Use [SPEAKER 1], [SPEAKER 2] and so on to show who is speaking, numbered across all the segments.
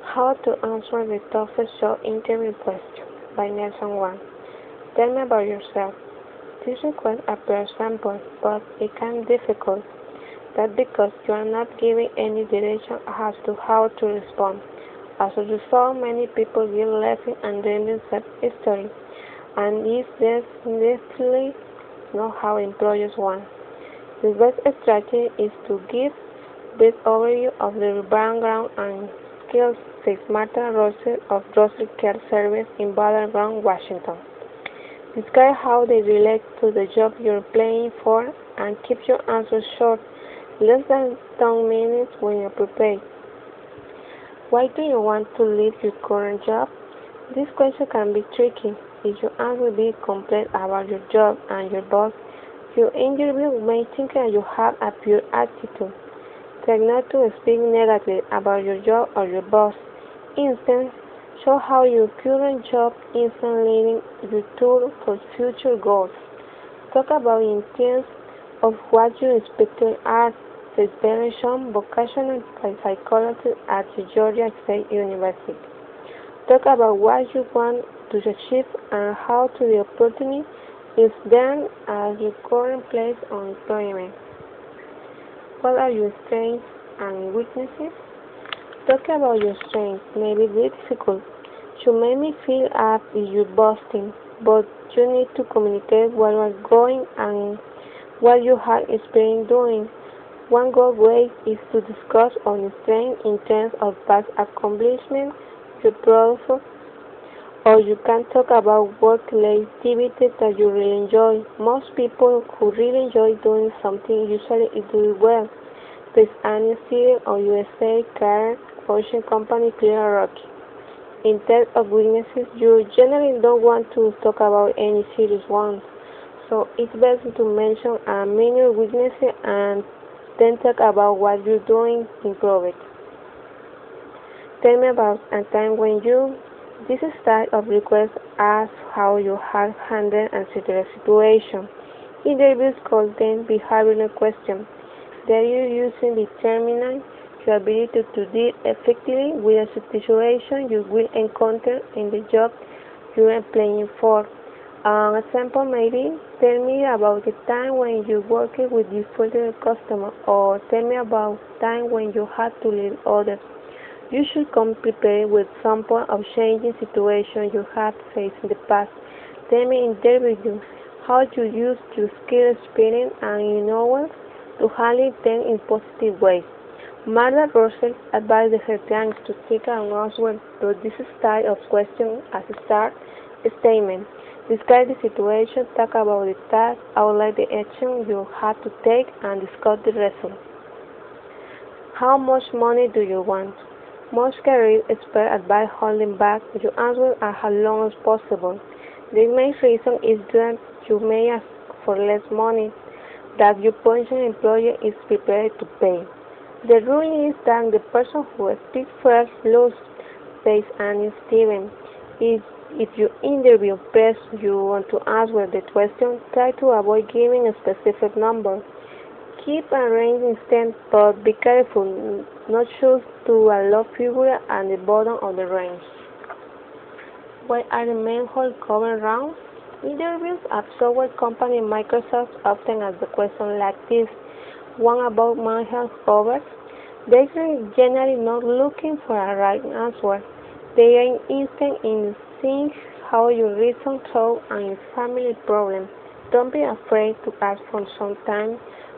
[SPEAKER 1] How to answer the toughest job interview question by Nelson Wang. Tell me about yourself. This request appears simple, but it can be difficult. That's because you are not giving any direction as to how to respond. As a result, many people give laughing and then self-history, and this definitely not how employers want. The best strategy is to give brief overview of the background and skills, says Martha Russell of Russell Care Service in Battleground, Washington. Describe how they relate to the job you're applying for and keep your answers short, less than 10 minutes when you're prepared. Why do you want to leave your current job? This question can be tricky. If your answer be complete about your job and your boss, your interview may think that you have a pure attitude. Try not to speak negatively about your job or your boss. Instead, show how your current job isn't leading you to for future goals. Talk about intents of what you expected are the inspiration vocational psychology at the Georgia State University. Talk about what you want to achieve and how to the opportunity is then at your current place of employment. What are your strengths and weaknesses? Talk about your strengths may be difficult. You may me feel up if you're boasting, but you need to communicate where you are going and what you have experience doing. One good way is to discuss on strengths in terms of past accomplishments, your products, or you can talk about work-related activities that you really enjoy. Most people who really enjoy doing something usually do it well. There's Annie City or USA Car Ocean Company Clear Rock. In terms of weaknesses, you generally don't want to talk about any serious ones, so it's best to mention a minor weakness and then talk about what you're doing to improve it. Tell me about a time when you. This style of request asks how you have handled a certain situation. Interviews call them behavioral questions. There you using determining your ability to deal effectively with a situation you will encounter in the job you are applying for. An example may be, tell me about the time when you worked with difficult customers, or tell me about the time when you had to lead others. You should come prepared with sample of changing situations you have faced in the past. Tell me interview how you use your skill, experience, and knowledge to handle them in positive ways. Martha Russell advised her clients to take an answer to this style of question as a start statement. Describe the situation, talk about the task, outline the action you have to take, and discuss the result. How much money do you want? Most career experts advise holding back your answer as long as possible. The main reason is that you may ask for less money that your potential employer is prepared to pay. The rule is that the person who speaks first loses, says Annie Stevens. If your interview press you want to answer the question, try to avoid giving a specific number. Keep a range instead, but be careful not choose to a low figure at the bottom of the range. Why are the main hold cover rounds? Interviews at software company Microsoft often ask the question like this: one about mental covers. They are generally not looking for a right answer. They are interested in seeing how you reason through a family problem. Don't be afraid to ask for some time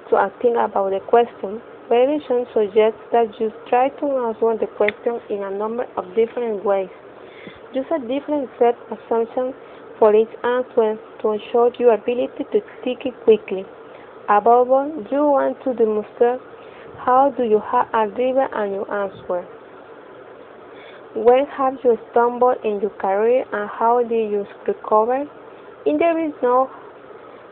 [SPEAKER 1] to think about the question. Variation suggests that you try to answer the question in a number of different ways. Use a different set of assumptions for each answer to ensure your ability to think quickly. Above all, you want to demonstrate how do you have a driven on your answer. When have you stumbled in your career and how did you recover? Interviews know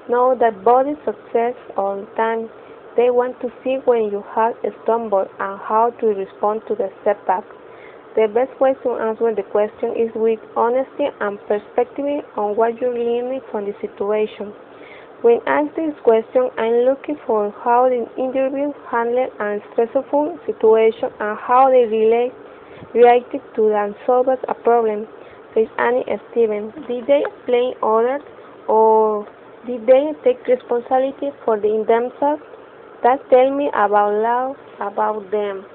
[SPEAKER 1] that body success all the time. They want to see when you have stumbled and how to respond to the setback. The best way to answer the question is with honesty and perspective on what you're learning from the situation. When asked this question, I'm looking for how the interview handled a stressful situation and how they relate reacted to and solved a problem? Says Annie Stevens. Did they blame others or did they take responsibility for themselves? That tell me about love, about them.